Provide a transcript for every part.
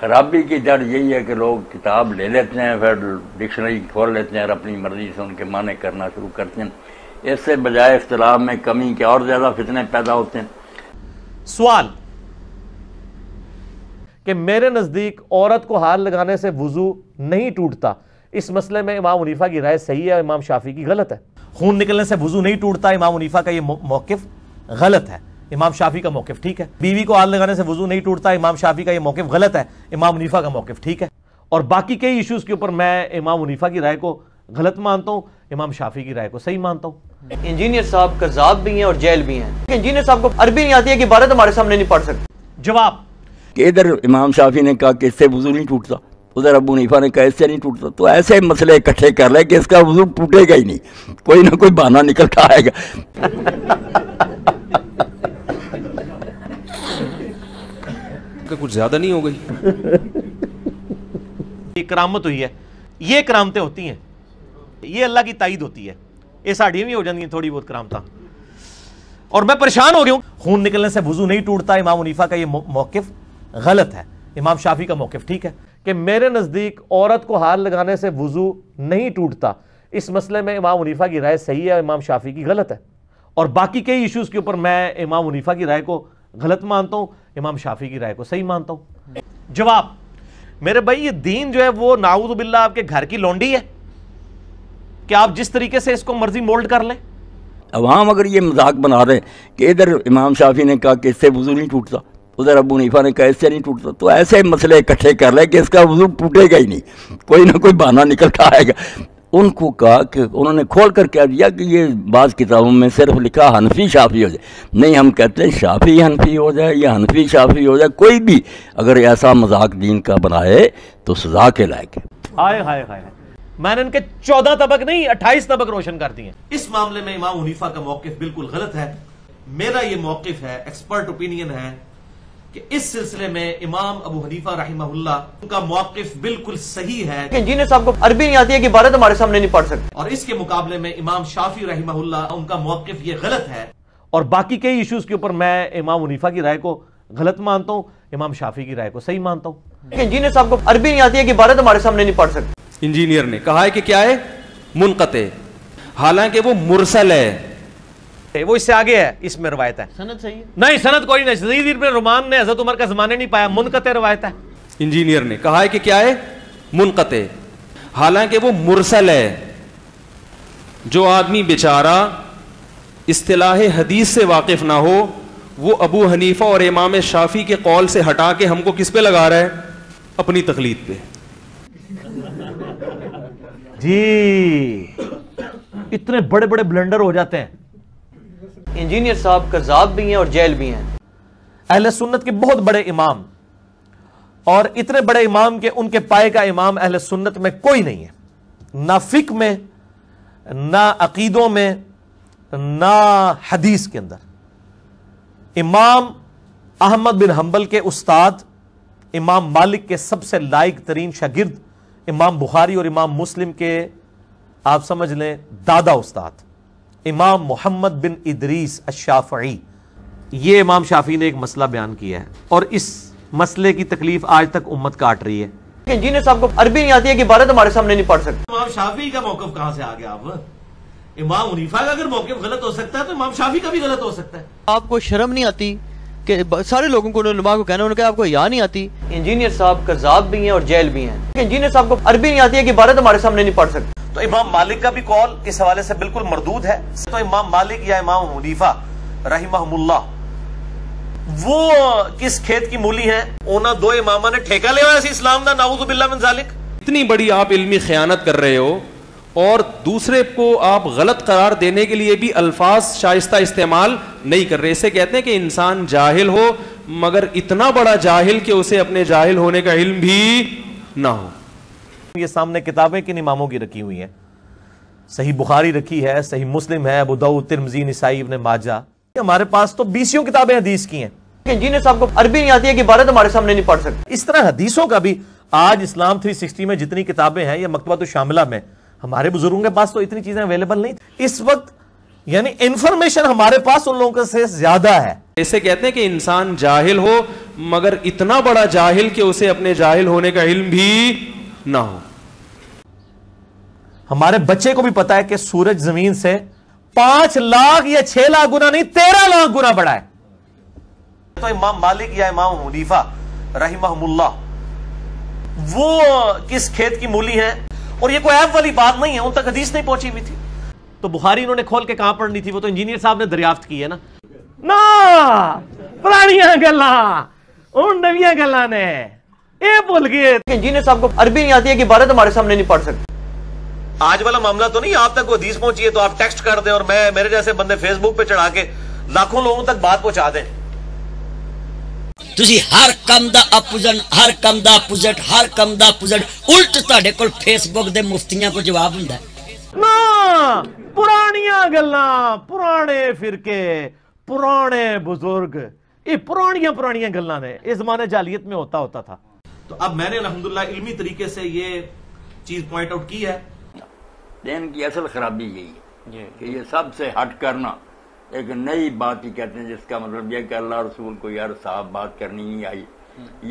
خرابی کی جڑ یہی ہے کہ لوگ کتاب لے لیتے ہیں، پھر ڈکشنری کھول لیتے ہیں اور اپنی مرضی سے ان کے معنی کرنا شروع کرتے ہیں۔ اس سے بجائے اختلاف میں کمی کے اور زیادہ فتنے پیدا ہوتے ہیں۔ سوال کہ میرے نزدیک عورت کو ہاتھ لگانے سے وضو نہیں ٹوٹتا، اس مسئلے میں امام حنیفہ کی رائے صحیح ہے، امام شافعی کی غلط ہے۔ خون نکلنے سے وضو نہیں ٹوٹتا، امام حنیفہ کا یہ موقف غلط ہے، امام شافعی کا موقف ٹھیک ہے۔ بیوی کو ہاتھ لگانے سے وضو نہیں ٹوٹتا، امام شافعی کا یہ موقف غلط ہے، امام حنیفہ کا موقف ٹھیک ہے۔ اور باقی کئی ایشوز کے اوپر میں امام حنیفہ کی رائے کو غلط مانتا ہوں، امام شافعی کی رائے کو صحیح مانتا ہوں۔ انجینئر صاحب کذاب بھی ہیں اور جیل بھی ہیں۔ انجینئر صاحب کو عربی نہیں آتی ہے کہ عبارت ہمارے سامنے نہیں پڑھ سکتے۔ جواب کہ ادھر امام شافعی نے کہا کہ اس سے وضو نہیں ٹوٹتا، ادھر ابو حنیفہ نے کہا اس سے نہیں ٹوٹتا، تو ایسے مسئلے اکٹھے کر لے کہ اس کا وضو ٹوٹے گا ہی نہیں، کوئی نہ کوئی بہانہ نکلتا آئے گا۔ کچھ زیادہ نہیں ہو گئی؟ یہ کرامت ہوئی ہے، یہ کرامتیں ہوتی ہیں، یہ اللہ کی تائید ہوتی ہے، یہ ساڑھیاں بھی ہو جاتی ہیں تھوڑی بہت کرامتاں، اور میں پریشان ہو گیا ہوں۔ خون نکلنے سے وضو نہیں ٹوٹتا، امام حنیفہ کا یہ موقف غلط ہے، امام شافعی کا موقف ٹھیک ہے۔ کہ میرے نزدیک عورت کو ہاتھ لگانے سے وضو نہیں ٹوٹتا، اس مسئلے میں امام حنیفہ کی رائے صحیح ہے، امام شافعی کی غلط ہے۔ اور باقی کئی ایشوز کے اوپر میں امام حنیفہ کی رائے کو غلط مانتا ہوں، امام شافعی کی رائے کو صحیح مانتا ہوں۔ جواب میرے بھائی، یہ دین جو ہے وہ نعوذ باللہ آپ کے گھر کی لونڈی ہے کہ آپ جس طریقے سے اس کو مرضی مولڈ کر لیں۔ عوام اگر یہ مذاق بنا رہے ہیں کہ ادھر امام شافعی نے کہا کہ اس سے وضو نہیں ٹوٹتا، ادھر ابو حنیفہ نے کہا اس سے نہیں ٹوٹتا، تو ایسے مسئلے اکٹھے کر لے کہ اس کا وضو ٹوٹے گا ہی نہیں، کوئی نہ کوئی بہانہ نکلتا آئے گا۔ ان کو کہا کہ انہوں نے کھول کر کہہ دیا کہ یہ بعض کتابوں میں صرف لکھا حنفی شافعی ہو جائے، نہیں، ہم کہتے ہیں شافعی حنفی ہو جائے یا حنفی شافعی ہو جائے، کوئی بھی اگر ایسا مذاق دین کا بنائے تو سزا کے لائق ہے۔ ہائے ہائے ہائے، میں نے ان کے 14 طبق نہیں 28 طبق روشن کر دیے۔ اس معاملے میں امام حنیفہ کا موقف بالکل غلط ہے۔ میرا یہ موقف ہے، ایکسپرٹ اوپینین ہے، کہ اس سلسلے میں امام ابو حنیفہ رحمہ اللہ ان کا موقف بالکل صحیح ہے۔ انجینئر صاحب کو عربی نہیں آتی ہے کہ عبارت ہمارے سامنے نہیں پڑھ سکتے۔ اور اس کے مقابلے میں امام شافعی رحمہ اللہ ان کا موقف یہ غلط ہے۔ اور باقی کئی ایشوز کے اوپر میں امام حنیفہ کی رائے کو غلط مانتا ہوں، امام شافعی کی رائے کو صحیح مانتا ہوں۔ انجینئر صاحب کو عربی نہیں آتی ہے کہ عبارت ہمارے سامنے نہیں پڑھ سکتے۔ انجینئر نے کہا ہے کہ کیا ہے؟ منقطع، حالانکہ وہ مرسل ہے، وہ اس سے آگے ہے، اس میں روایت ہے۔ سند صحیح ہے؟ نہیں، سند کوئی نہیں، یزید بن رومان نے حضرت عمر کا زمانے نہیں پایا، منقطع روایت ہے۔ انجینئر نے کہا ہے کہ کیا ہے؟ منقطع، حالانکہ وہ مرسل ہے۔ جو آدمی بیچارہ اصطلاح حدیث سے واقف نہ ہو، وہ ابو حنیفہ اور امام شافعی کے قول سے ہٹا کے ہم کو کس پہ لگا رہا ہے؟ اپنی تقلید پہ۔ جی اتنے بڑے بڑے بلنڈر ہو جاتے ہیں۔ انجینئر صاحب کذاب بھی ہیں اور جیل بھی ہیں۔ اہل سنت کے بہت بڑے امام، اور اتنے بڑے امام کے ان کے پائے کا امام اہل سنت میں کوئی نہیں ہے، نہ فقہ میں، نہ عقیدوں میں، نہ حدیث کے اندر۔ امام احمد بن حنبل کے استاد، امام مالک کے سب سے لائق ترین شاگرد، امام بخاری اور امام مسلم کے آپ سمجھ لیں دادا استاد، امام محمد بن ادریس الشافعی۔ یہ امام شافعی نے ایک مسئلہ بیان کیا ہے، اور اس مسئلے کی تکلیف آج تک امت کاٹ رہی ہے۔ انجینئر صاحب کو عربی نہیں آتی ہے کہ عبارت ہمارے سامنے نہیں پڑھ سکتے۔ امام شافعی کا موقف کہاں سے آ گیا؟ اب امام حنیفہ کا اگر موقف غلط ہو سکتا ہے تو امام شافعی کا بھی غلط ہو سکتا ہے۔ آپ کو شرم نہیں آتی کہ سارے لوگوں کو علماء کو کہنا، انہوں نے کہا آپ کو یا نہیں آتی؟ انجینئر صاحب کذاب بھی ہیں اور جیل بھی ہیں۔ انجینئر صاحب کو عربی نہیں آتی ہے کہ عبارت ہمارے سامنے نہیں پڑھ سکتے۔ تو امام مالک کا بھی قول اس حوالے سے بالکل مردود ہے۔ تو امام مالک یا امام حنیفہ رحمہم اللہ وہ کس کھیت کی مولی ہیں؟ اونا دو امامہ نے ٹھیکہ لے ہوا سی اسلام دا، نعوذ باللہ من ذالک۔ اتنی بڑی آپ علمی خیانت کر رہے ہو، اور دوسرے کو آپ غلط قرار دینے کے لیے بھی الفاظ شائستہ استعمال نہیں کر رہے۔ اسے کہتے ہیں کہ انسان جاہل ہو، مگر اتنا بڑا جاہل کہ اسے اپنے جاہل ہونے کا علم بھی نہ ہو۔ یہ سامنے کتابیں کن اماموں کی رکھی ہوئی ہیں؟ صحیح بخاری رکھی ہے، صحیح مسلم ہے، ابو داؤد، ترمذی، نسائی، ابن ماجہ۔ ہمارے پاس تو 20 کتابیں حدیث کی ہیں۔ انجینئر صاحب کو عربی نہیں آتی ہے کہ عبارت ہمارے سامنے نہیں پڑھ سکتے۔ اس طرح حدیثوں کا بھی آج اسلام 360 میں جتنی کتابیں ہیں، یا مکتبۃ الشاملہ میں، ہمارے بزرگوں کے پاس تو اتنی چیزیں اویلیبل نہیں۔ اس وقت یعنی انفارمیشن ہمارے پاس ان لوگوں سے زیادہ ہے۔ ایسے کہتے ہیں کہ انسان جاہل ہو مگر اتنا بڑا جاہل کہ اسے اپنے جاہل ہونے کا علم بھی نہ ہو. ہمارے بچے کو بھی پتا ہے کہ سورج زمین سے 5 لاکھ یا 6 لاکھ گنا نہیں 13 لاکھ گنا بڑا ہے. تو امام مالک یا امام حنیفہ رحمہم اللہ وہ کس کھیت کی مولی ہیں, اور یہ کوئی عیب والی بات نہیں ہے, ان تک حدیث نہیں پہنچی ہوئی تھی. تو بخاری انہوں نے کھول کے کہاں پڑھنی تھی, وہ تو انجینئر صاحب نے دریافت کی ہے نا. پرانیاں گلاں ان نویاں گلاں نے اے بھول گئے. انجینئر صاحب کو عربی نہیں آتی ہے کہ عبارت ہمارے سامنے نہیں پڑھ سکتے. آج والا معاملہ تو نہیں آپ تک وہ حدیث پہنچی ہے تو آپ ٹیکسٹ کر دیں اور میں میرے جیسے بندے فیس بک پہ چڑھا کے لاکھوں لوگوں تک بات پہنچا دیں. تسی ہر کم دا اپوزن ہر کم the opposite Hare come the opposite الٹ تہاڈے کول فیس بک دے مفتیاں کو جواب ہوندا ہے. نا پرانیاں گلاں پرانے فرقے پرانے بزرگ یہ پرانیاں گلاں نے اس زمانے جاہلیت میں ہوتا تھا. تو اب میں نے الحمدللہ علمی طریقے سے یہ چیز پوائنٹ آؤٹ کی ہے. دین کی اصل خرابی یہی ہے کہ یہ سب سے ہٹ کرنا ایک نئی بات ہی کہتے ہیں, جس کا مطلب یہ کہ اللہ رسول کو یار صاحب بات کرنی نہیں آئی,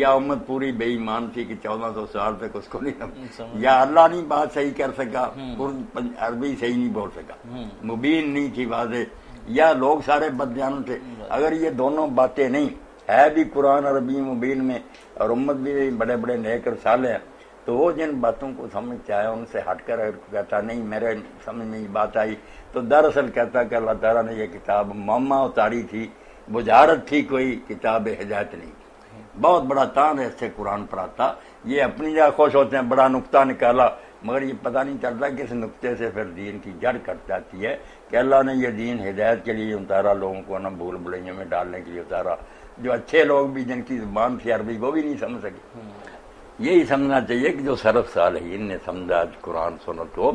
یا امت پوری بے ایمان تھی کہ 1400 سال تک اس کو نہیں, یا اللہ نہیں بات صحیح کر سکا, عربی صحیح نہیں بول سکا, مبین نہیں تھی واضح, یا لوگ سارے بدجانوں تھے. اگر یہ دونوں باتیں نہیں ہے بھی قرآن عربی مبین میں اور امت بھی بڑے بڑے نیک اور صالح ہیں, تو وہ جن باتوں کو سمجھتے آیا ان سے ہٹ کر کہتا نہیں میرے سمجھ میں یہ بات آئی, تو دراصل کہتا کہ اللہ تعالیٰ نے یہ کتاب مما اتاری تھی, بجارت تھی, کوئی کتاب ہدایت نہیں. بہت بڑا تان ہے اس سے قرآن پر آتا. یہ اپنی جگہ خوش ہوتے ہیں بڑا نقطہ نکالا, مگر یہ پتہ نہیں چلتا کہ اس نقطے سے پھر دین کی جڑ کٹ جاتی ہے کہ اللہ نے یہ دین ہدایت کے لیے اتارا, لوگوں کو نہ بھول بھلائیوں میں ڈالنے کے لیے اتارا. جو اچھے لوگ بھی جن کی زبان تھی عربی وہ بھی نہیں سمجھ سکے. یہی سمجھنا چاہیے کہ جو سرف صالحین نے سمجھا قرآن سنت کو,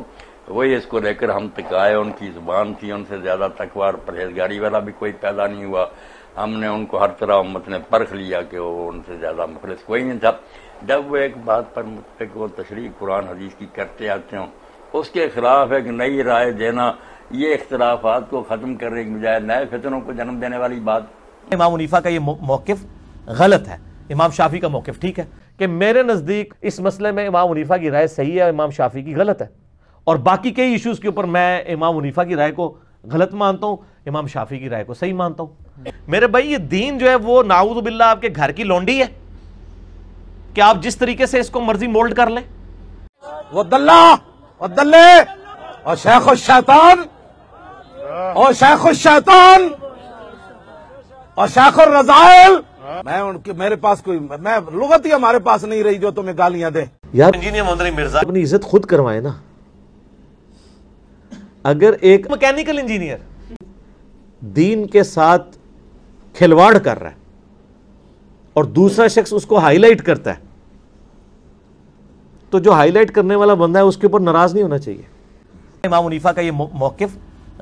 وہی اس کو لے کر ہم تک آئے. ان کی زبان تھی, ان سے زیادہ تقوی اور پرہیزگاری والا بھی کوئی پیدا نہیں ہوا. ہم نے ان کو ہر طرح امت نے پرکھ لیا کہ وہ ان سے زیادہ مخلص کوئی نہیں تھا. جب وہ ایک بات پر متفق وہ تشریح قرآن حدیث کی کرتے آتے ہوں, اس کے خلاف ایک نئی رائے دینا, یہ اختلافات کو ختم کرنے کی بجائے نئے فتنوں کو جنم دینے والی بات. امام حنیفہ کا یہ موقف غلط ہے, امام شافعی کا موقف ٹھیک ہے, کہ میرے نزدیک اس مسئلے میں امام حنیفہ کی رائے صحیح ہے, امام شافعی کی غلط ہے, اور باقی کئی ایشوز کے اوپر میں امام حنیفہ کی رائے کو غلط مانتا ہوں, امام شافعی کی رائے کو صحیح مانتا ہوں. میرے بھائی یہ دین جو ہے وہ نعوذ باللہ آپ کے گھر کی لونڈی ہے کہ آپ جس طریقے سے اس کو مرضی مولڈ کر لیں. وہ دلہ اور دلے اور شیخ الشیطان اور شیخ الشیطان اور شیخ الرذائل, میں ان کے میرے پاس کوئی میں لغت ہی ہمارے پاس نہیں رہی جو تمہیں گالیاں دے. یار انجینئر محمد علی مرزا اپنی عزت خود کروائے نا. اگر ایک میکینیکل انجینئر دین کے ساتھ کھلواڑ کر رہا ہے اور دوسرا شخص اس کو ہائی لائٹ کرتا ہے, تو جو ہائی لائٹ کرنے والا بندہ ہے اس کے اوپر ناراض نہیں ہونا چاہیے. امام حنیفہ کا یہ موقف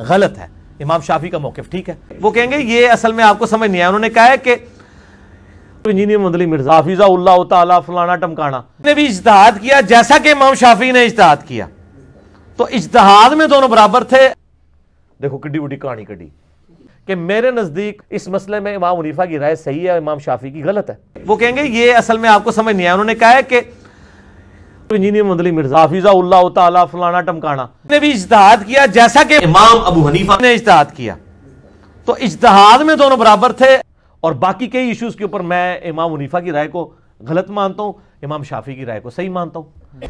غلط ہے, امام شافعی کا موقف ٹھیک ہے. وہ کہیں گے یہ اصل میں آپ کو سمجھ نہیں آیا. انہوں نے کہا ہے کہ انجینئر محمد علی مرزا حافظہ اللہ تعالیٰ فلانا ٹمکانا نے بھی اجتہاد کیا جیسا کہ امام شافعی نے اجتہاد کیا, تو اجتہاد میں دونوں برابر تھے. دیکھو کڈی وڈی کہانی کڈی کہ میرے نزدیک اس مسئلے میں امام حنیفہ کی رائے صحیح ہے, امام شافعی کی غلط ہے. وہ کہیں گے یہ اصل میں آپ کو سمجھ نہیں آیا. انہوں نے کہا ہے کہ انجینئر محمد علی مرزا حافظہ اللہ تعالیٰ فلانا ٹمکانا نے بھی اجتہاد کیا جیسا کہ امام ابو حنیفہ نے اجتہاد کیا, تو اجتہاد میں دونوں برابر تھے, اور باقی کئی ایشوز کے اوپر میں امام حنیفہ کی رائے کو غلط مانتا ہوں, امام شافعی کی رائے کو صحیح مانتا ہوں.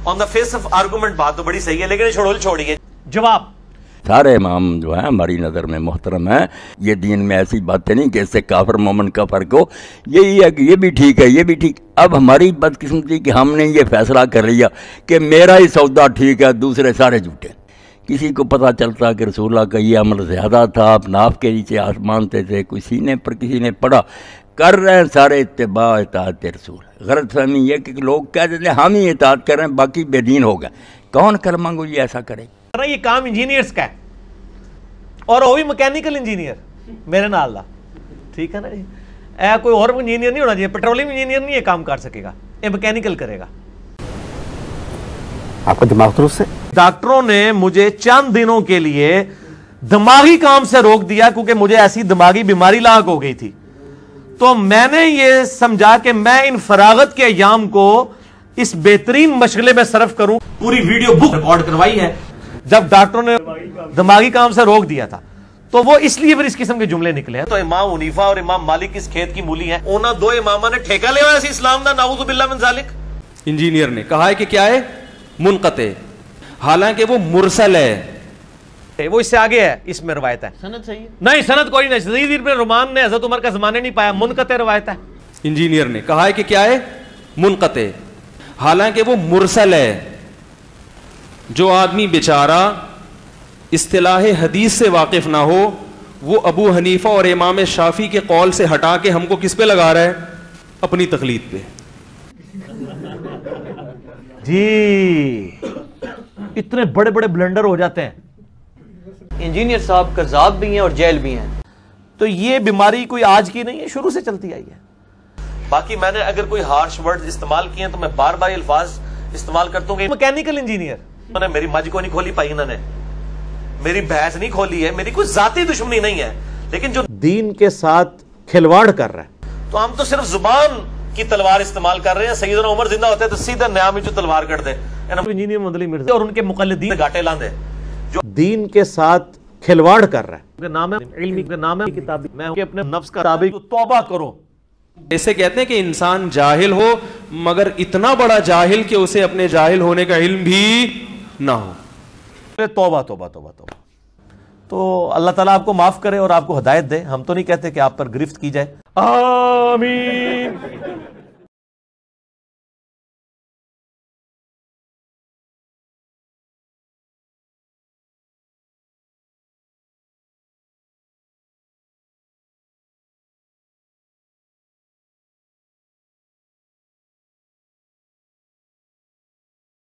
آن دا فیس آف آرگومنٹ بات تو بڑی صحیح ہے, لیکن چھوڑیے. جواب سارے امام جو ہیں ہماری نظر میں محترم ہیں. یہ دین میں ایسی باتیں نہیں کہ اس سے کافر مومن کا فرق ہو. یہی ہے کہ یہ بھی ٹھیک ہے یہ بھی ٹھیک. اب ہماری بدقسمتی کہ ہم نے یہ فیصلہ کر لیا کہ میرا ہی سودا ٹھیک ہے, دوسرے سارے جھوٹے. کسی کو پتہ چلتا کہ رسول اللہ کا یہ عمل زیادہ تھا, آپ ناف کے نیچے مانتے تھے, کوئی سینے پر کسی نے پڑھا, کر رہے ہیں سارے اتباع اطاعت رسول. غلط فہمی یہ کہ لوگ کہہ دیتے ہیں ہم ہی اطاعت کر رہے ہیں باقی بے دین ہو گئے. کون کلمہ گو یہ ایسا کرے؟ یہ کام انجینئرز کا ہے, اور وہ بھی میکینیکل انجینئر میرے نال دا, ٹھیک ہے نا جی. کوئی اور انجینئر نہیں ہونا چاہیے, پیٹرولیم انجینئر نہیں یہ کام کر سکے گا, یہ میکینیکل کرے گا. آپ کا دماغ درست ہے. ڈاکٹروں نے مجھے چند دنوں کے لیے دماغی کام سے روک دیا کیونکہ مجھے ایسی دماغی بیماری لاحق ہو گئی تھی. تو میں نے یہ سمجھا کہ میں ان فراغت کے ایام کو اس بہترین مشغلے میں صرف کروں. پوری ویڈیو بک ریکارڈ کروائی ہے. جب ڈاکٹروں نے دماغی کام سے روک دیا تھا تو وہ اس لیے پھر اس قسم کے جملے نکلے ہیں. تو امام حنیفہ اور امام مالک اس کھیت کی مولی ہیں. انہاں دو امامہ نے ٹھیکہ لیا اسی اسلام دا، نعوذ باللہ من ذالک. انجینئر نے کہا ہے کہ کیا ہے؟ منقطع، حالانکہ وہ مرسل ہے. وہ اس سے آگے ہے، اس میں روایت ہے. سند صحیح ہے؟ نہیں سند کوئی نہیں. یزید بن رومان نے حضرت عمر کا زمانے نہیں پایا، منقطع روایت ہے. انجینئر نے کہا ہے کہ کیا ہے؟ منقطع، حالانکہ وہ مرسل ہے. جو آدمی بیچارہ اصطلاح حدیث سے واقف نہ ہو وہ ابو حنیفہ اور امام شافعی کے قول سے ہٹا کے ہم کو کس پہ لگا رہا ہے؟ اپنی تقلید پہ. جی اتنے بڑے بڑے بلنڈر ہو جاتے ہیں. انجینئر صاحب کذاب بھی ہیں اور جیل بھی ہیں. تو یہ بیماری کوئی آج کی نہیں ہے، شروع سے چلتی آئی ہے. باقی میں نے اگر کوئی ہارش ورڈ استعمال کیے ہیں تو میں بار بار الفاظ استعمال کرتا ہوں. میکینیکل انجینئر میں نے میری مجھ کو نہیں کھولی پائی، انہوں نے میری بحث نہیں کھولی ہے. میری کوئی ذاتی دشمنی نہیں ہے، لیکن جو دین کے ساتھ کھلواڑ کر رہا ہے تو ہم تو صرف زبان کی تلوار استعمال کر رہے ہیں. سیدنا عمر زندہ ہوتے تو سیدھا نیا میں جو تلوار کر دے انجینئر مدلی مرزا اور ان کے مقلدین گاٹے لاندے جو دین کے ساتھ کھلواڑ کر رہا ہے. نام ہے علمی کا نام ہے کتاب. میں اپنے نفس کا تابع توبہ کرو. ایسے کہتے ہیں کہ انسان جاہل ہو مگر اتنا بڑا جاہل کہ اسے اپنے جاہل ہونے کا علم بھی نہ ہو. توبہ توبہ توبہ توبہ. تو اللہ تعالیٰ آپ کو معاف کرے اور آپ کو ہدایت دے. ہم تو نہیں کہتے کہ آپ پر گرفت کی جائے. آمین.